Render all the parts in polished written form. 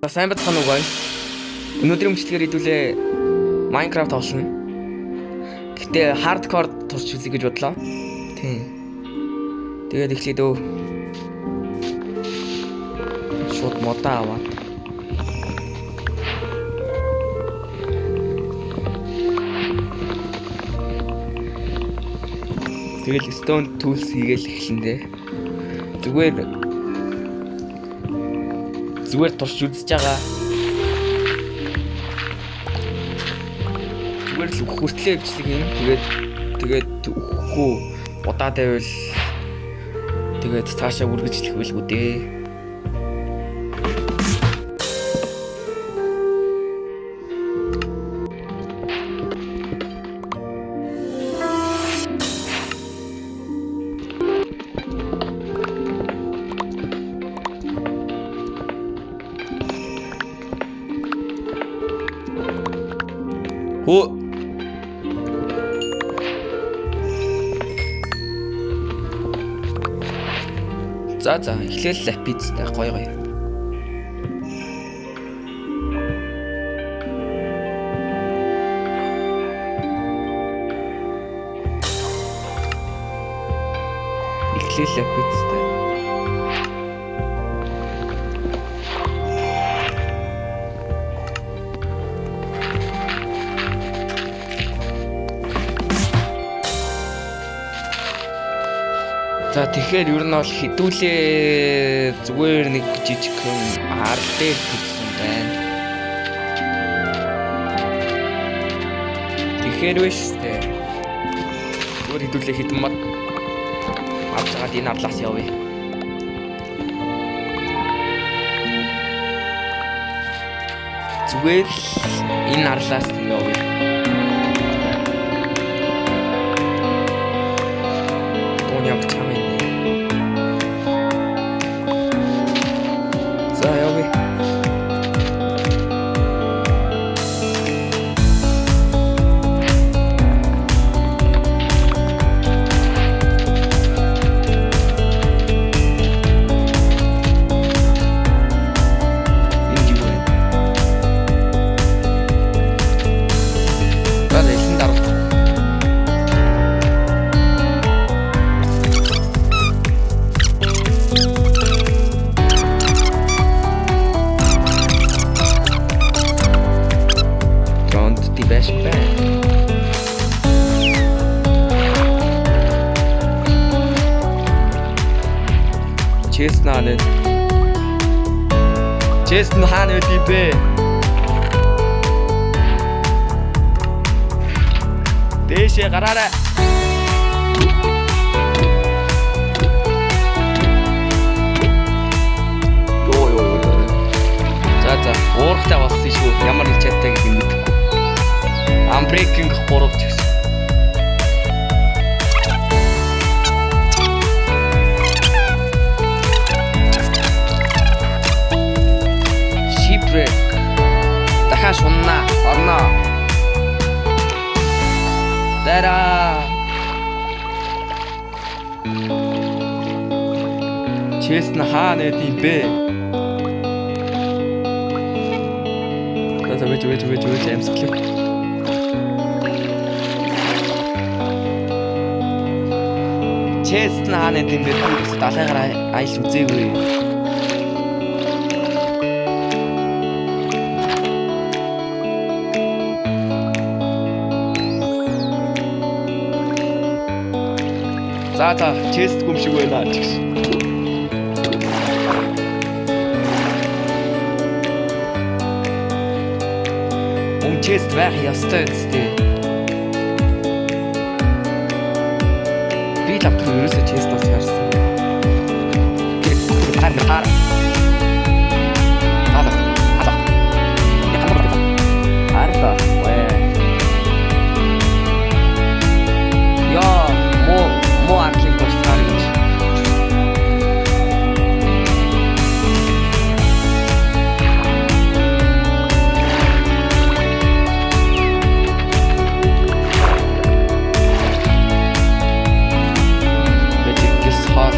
Сайн бацхан уу guys. Өнөөдрийн мөчлөгээр хэдүүлээ Minecraft олно. Гэтэ hardcore турч үзье гэж бодлоо. Тийм. Тэгээд эхлэе дөө. Шууд модаа аваад. Тэгэл stone tools хийгээл эхлэндээ. Зүгээр турч үзэж байгаа. Зүгээр л хүртлээ бичлэг юм. Тэгээд өгөхгүй удаа тавил. Тэгээд цаашаа үргэлжлэх байлгүй дээ. За эхлээл лапидтай гоё. Эхлээл лапидтай. За тэгэхээр ер нь бол хідүүлээ зүгээр нэг жижигхэн ар дээр төгсөн байна. Тэгэхээр вэштэй. Зүгээр хідүүлээ хідэн мод авч байгаа энэ арлаас явъя. Зүгээр энэ арлаас явъя. Честно хаана вэ бэ? Дээшээ гараарай. Йоо. За уурхтай болсон шүү. Ямар нэг чаттай гэдэг нь мэдэхгүй. Unbreaking 3 ч гэсэн. Дахиад шунна орно. Дара. Честно хаана эдийн бэ? За вэж амсгалаа. Честно хаана эдийн бэ? Далайгаар айл үзээгүй. За чест юм шиг байна ч гэсэн. Чест байх ёстой үстэй. Би лавт ерөөсөө честнаас харсан. Хар. Арда. Мо арклик босхаар гэж. Бэтгээс хол.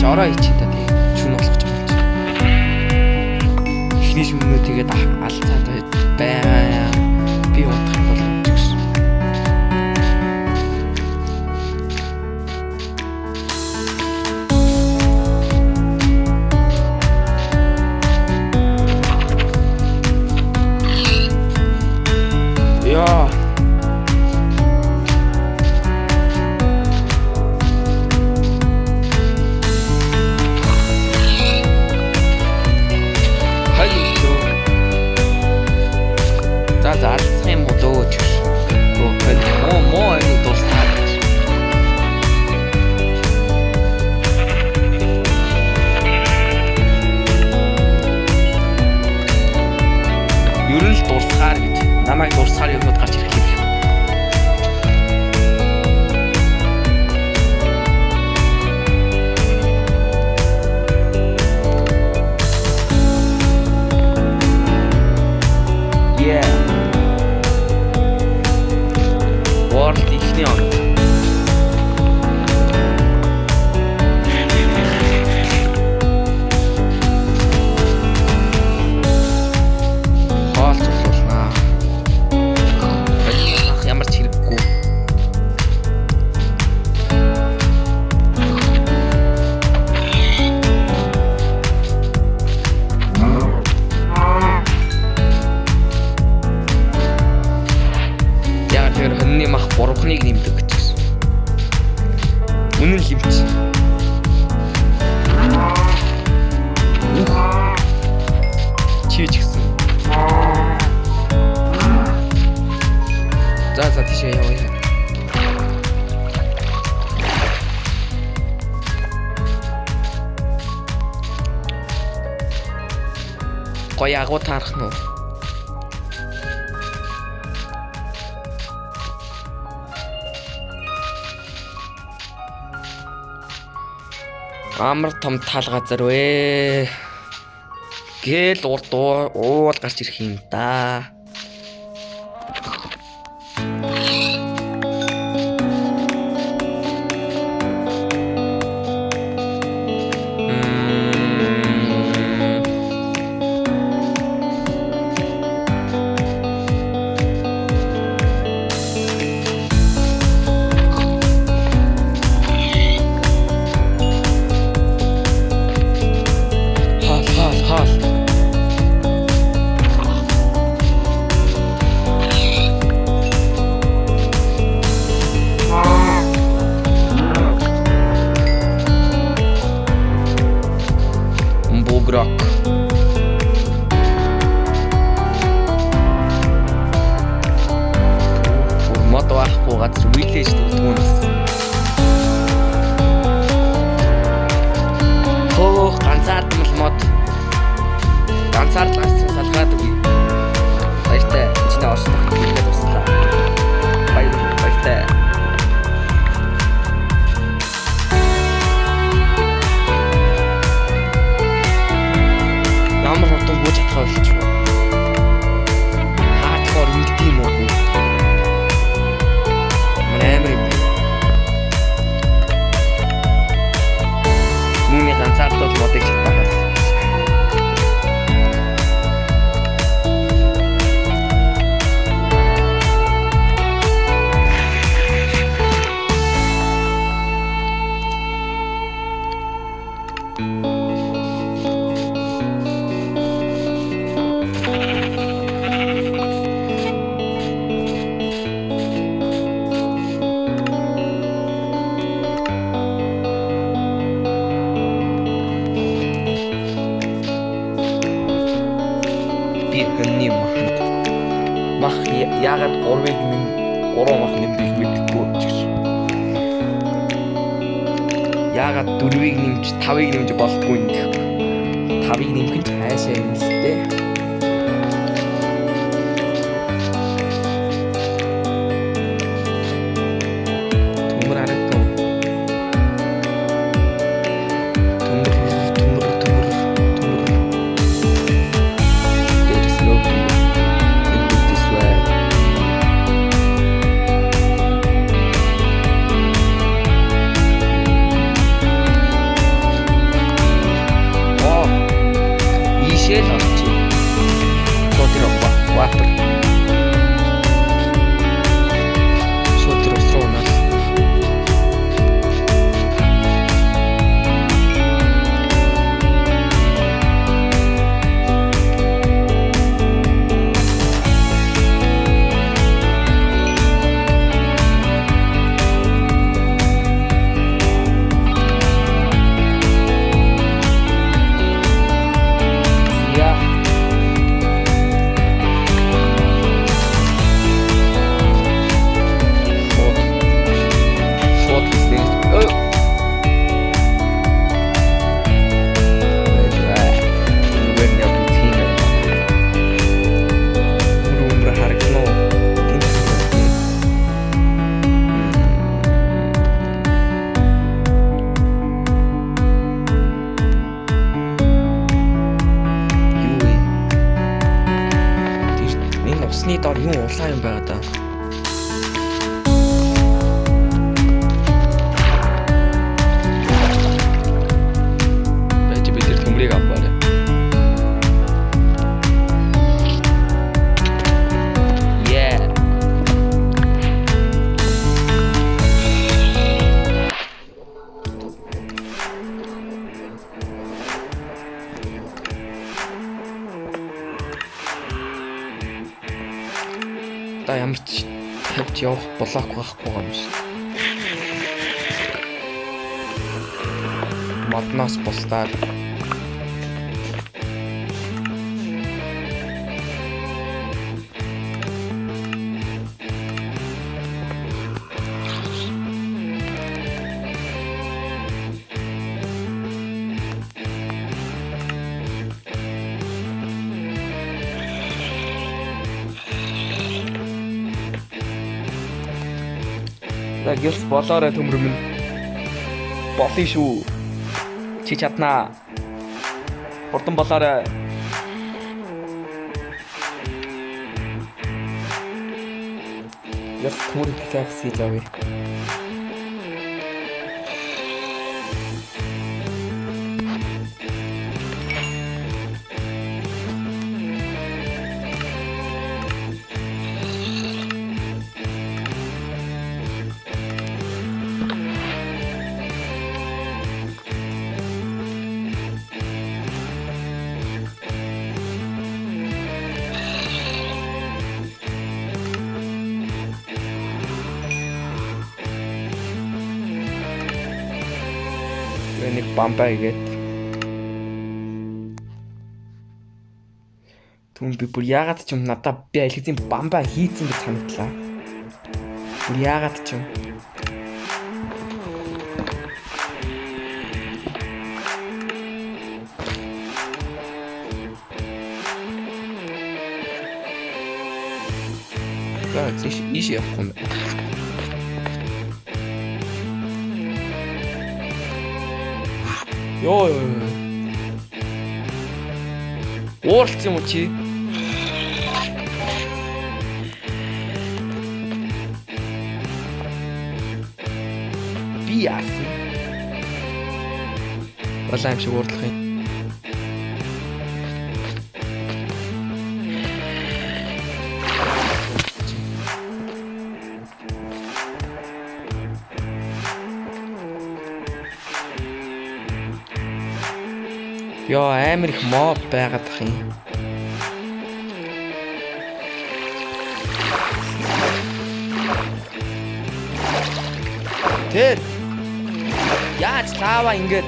ороо хийчих та тий. Шүн болох ч юм болж. Ихний шүннөө тэгээд алцаад баа. Би унтах юм бол гэж. Яа. За юм уу ч. Моо энэ дуусаад. Ер нь л дуусгаар гэж. Намайг дуусгаар юмуд гарч ирэх юм. Хоньны мах 3-ныг нэмдэг гэж байна. Үнэн хэмч. Чивч гисэн. За тийшээ явъя. Гоё агуу таарах нь уу? Амар том тал газар вэ. Гээл урд уул гарч ирэх юм да. Буграк. Мод байхгүй газар вилэж дүүлдгүүнээс. Ганцаардмал мод. Ганцаардлаас салгаад үгүй. Баяртай. Чиний орсон хэлгээд туслаа. Баяртай. Ямар хурдан бууж чадхаа болчих вэ? Хаадхоор ингэдэг юм уу? Амар юм. Нүний ганцаардал модыг чатахаас. Хоньны мах яагаад 3 мах нэмдэг мэдгүй ч гэж. Яагаад 4-ыг нэмж 5-ыг нэмж болтгүй юм гэх. 5-ыг нэмэх нь хайшаа юм л дээ. Төмөр харагдав. ч явах блок байхгүй юм шиг. Модноос бусдаар Гялс болоорой төмөр минь. Болно шүү. Чи чаднаа. Хурдан болоорой. Гялс төмөр такси лавь. Нэг бамбаа игээд түн би бүр яагаад ч юм надад би аль хэзээ бамбаа хийцэн гэж санагдлаа. Бүр яагаад ч юм. Иш явах юм. Ёо. Ууралцсан юм чи? Би яасан? Балаа юм шиг уурлах юм. Яа амар их моб байгаад ах юм. Тэр яаж лава ингэж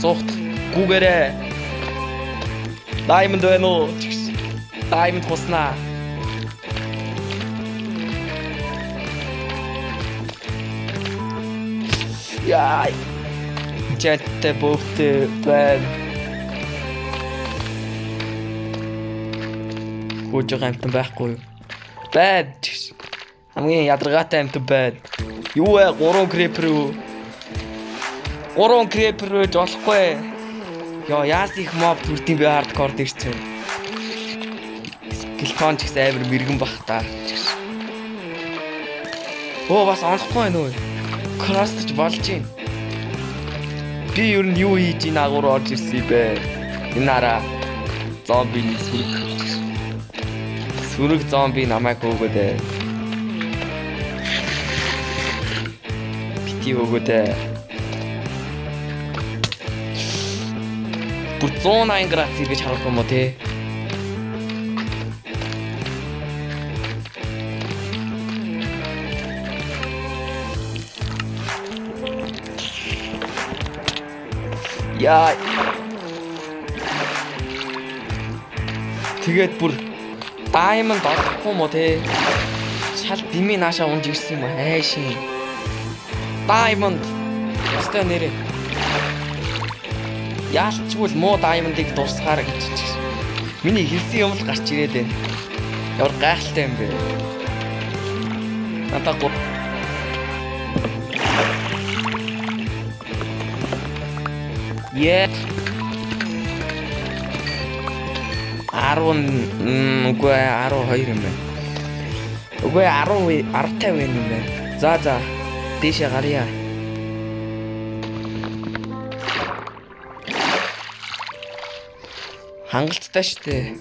зүхт гүгээрээ Diamond байна уу? Diamond хуснаа. Яй. Жэтэ бохте бэн. Хөөж амтан байхгүй юу? Бэд. Хамгийн ядаргаатай амт бэд. Юу вэ? 3 крепер үү? 3 крепер үү болохгүй. Яа яас их моб төрдийн би хардкор дээр ч юм. Скелтон ч гэсэн амар мэрэгэн бах та. Оо бас онцгүй байна уу? Крастч болж юм. Би ер нь юу хийж ийн агуур орж ирсэн бэ? Энэ хараа. Зомби сүрэг зомби намайг хөөгөөд. Бити хөөгөөд. Бүр 180 градус гэж харах юм уу те? Яа. Тэгээд бүр Diamond олохгүй юм уу те? Шал дими нааша унж ирсэн юм хайшин. Diamond. Өстой нэрээ. Яалчгүй л муу Diamond-ыг дуусгаар гэж. Миний хэлсэн юм л гарч ирээд байна. Ямар гайхалтай юм бэ? Надад Yeah. 10 үгүй 12 юм байна. Үгүй 10 50 юм байна. За дээшээ гарья. Хангалттай штэ.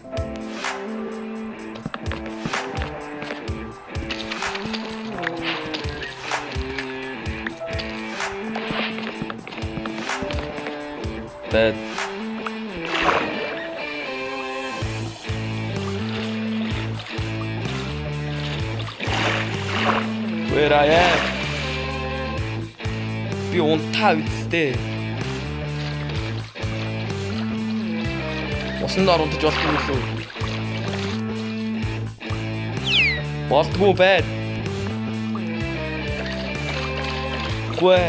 Where I am. Би унтаа үсттэй. Усан дор унтаж болох юм лүү? Болтгүй байд. Гүй.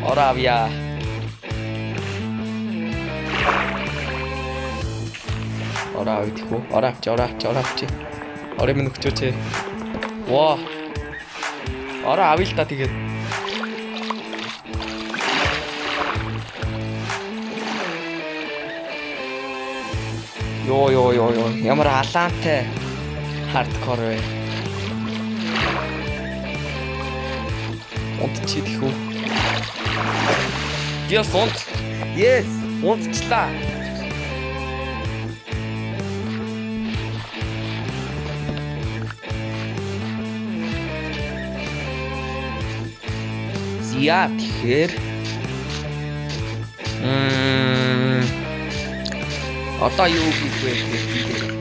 Оравья. Оравьтгүй. Оравч. Орой минь өгчөөч. Ваа. Ороо авъя л та тэгээд. Йоо. Ямар алаантай хардкор вэ? Унтчих хүү. Yes, унтчлаа. Яа тэгэхээр одоо юу хийх вэ гэхээр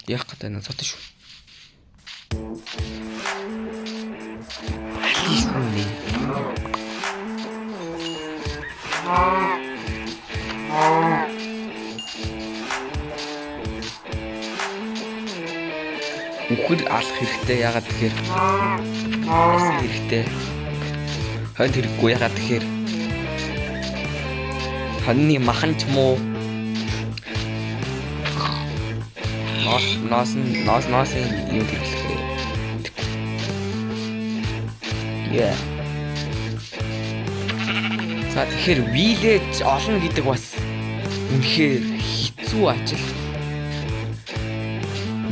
яах гэдэг нь цот шүү. Үхэр алах хэрэгтэй ягаад тэгэхээр яасан хэрэгтэй хойд хэрэггүй ягаад тэгэхээр хоньны махан ч юм уу ноос юу гэхлээ яа за тэгэхээр вилэж олно гэдэг бас үнэхээр хэцүү ажил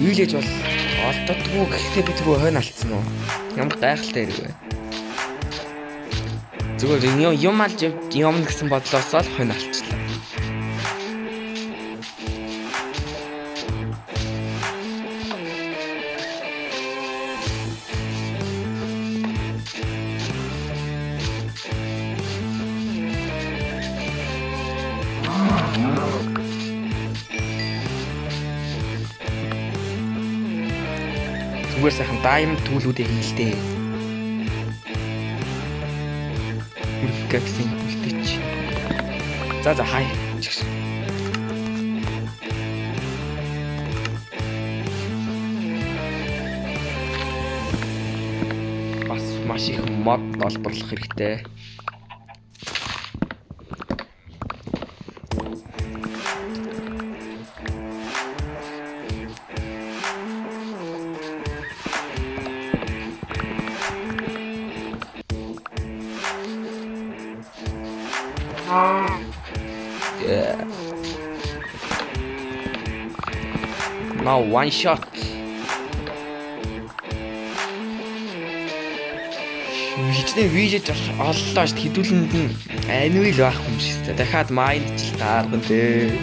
вилэж бол олддоггүй гэхдээ би тэргүй хойно алдсан уу? Ямар гайхалтай хэрэг вэ? Зүгээр юм алж юм гэсэн бодлоос л хойно алдчихлаа. Зүгээр сайхан дайм түүлүүдээ хийлдээ. Үргэлжлэн үлдээч. За хай. Бас маш их мод олборлох хэрэгтэй. Yeah. Now one shot. Вичнээ вижэж оллоо ш хэдүүлэнд нь анивил байх юм шиг. Дахиад майнд жил таарган дээ.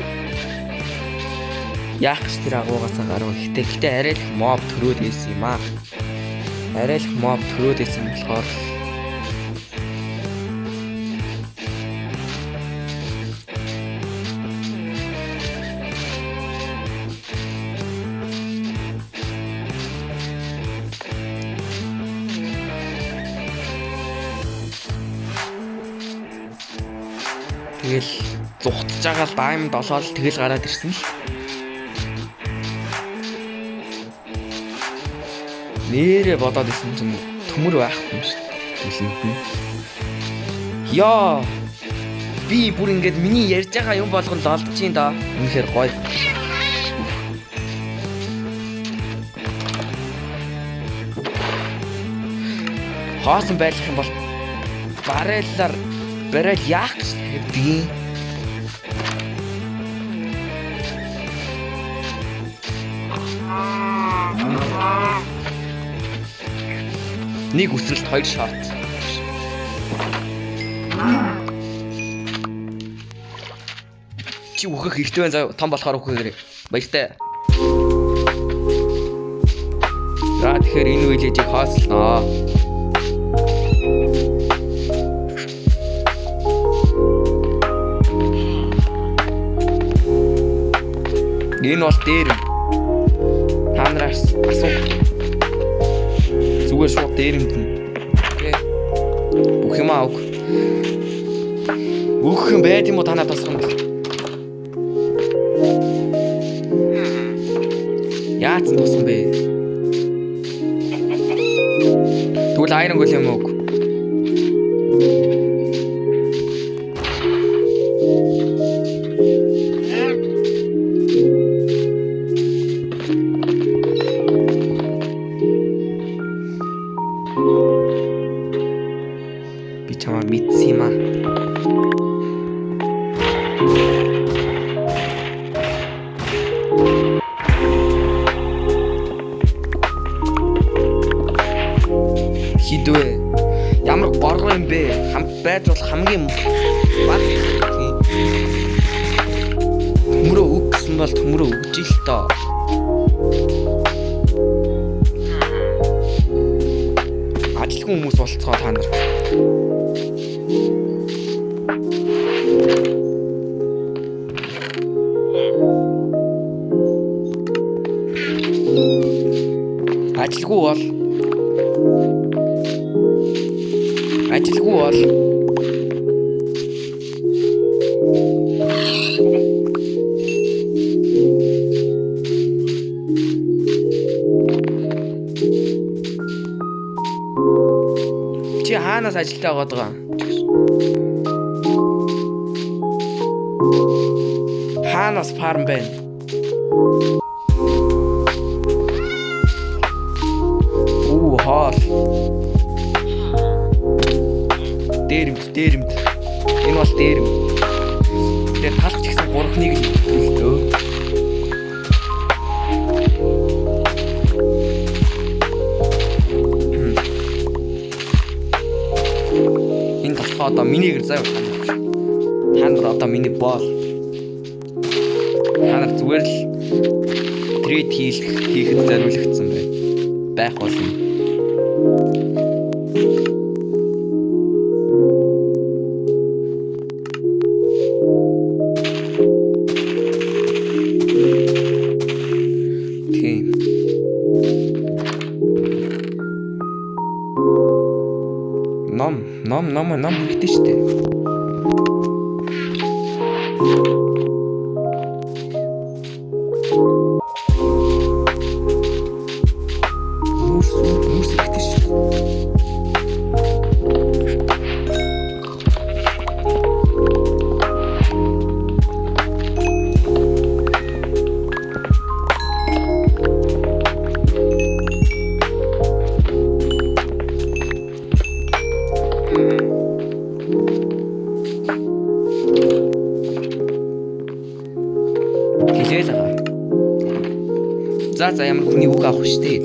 Яах гэж тэр агуугасаа гарав. Гэтэ арай л моб төрөөд ийсэн юм аа. Арай л моб төрөөд ийсэн болохоор тэгэл зүхтж байгаа л даймонд олоод тэгэл гараад ирсэн л. Нэрээ бодоод исэн чинь төмөр байхгүй юм шүү дээ. Яа. Би бүр ингэж миний ярьж байгаа юм болгон л олдож юм да. Үнэхээр гоё. Хаасан байх юм бол барайл яах гэдэг. Нэг үсрэлт 2 шот. Чи үхэх хэрэгтэй байна заа том болохоор үхэхээрээ. Баяртай. За тэгэхээр энэ үеийг хааслаа. Энэ бол дээр. Танараас асуух. Зүгээр шууд дээр юмдэн. Окей. Бүх юм аав. Өөх юм байт юм уу танаа тасах юм бол. Яац тусах бэ? Тэгвэл айран гол юм уу? Би чамаа мэдсэн юм аа. Хидвэ. Ямар горгоо юм бэ? Хамт байж бол хамгийн баг. Төмрөө өгсөн бол төмрөө өгж ил тоо. Ажилгүй хүмүүс болцгоо та нар. Ажилгүй бол чи хаанаас ажилтаа аваад байгаа? Хаанаас фарм байна? Хоол. Дээрэмд. Энэ бол дээрэмд. Тэгээ талч гэсэн 3-ыг л хэлдөө. Энэ талхаа одоо минийгэр заяа ханаа. Ханаа одоо миний боол. Ханаа зүгээр л трейд хийхэд зориулагдсан байна. Байх болно. Ном хэрэгтэй шүү дээ. Нүүрс хэрэгтэй шүү. За ямар хүний үг авах штэ.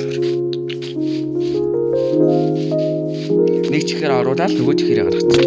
Нэг чихээр оруулаад нөгөө чихээрээ гаргачих.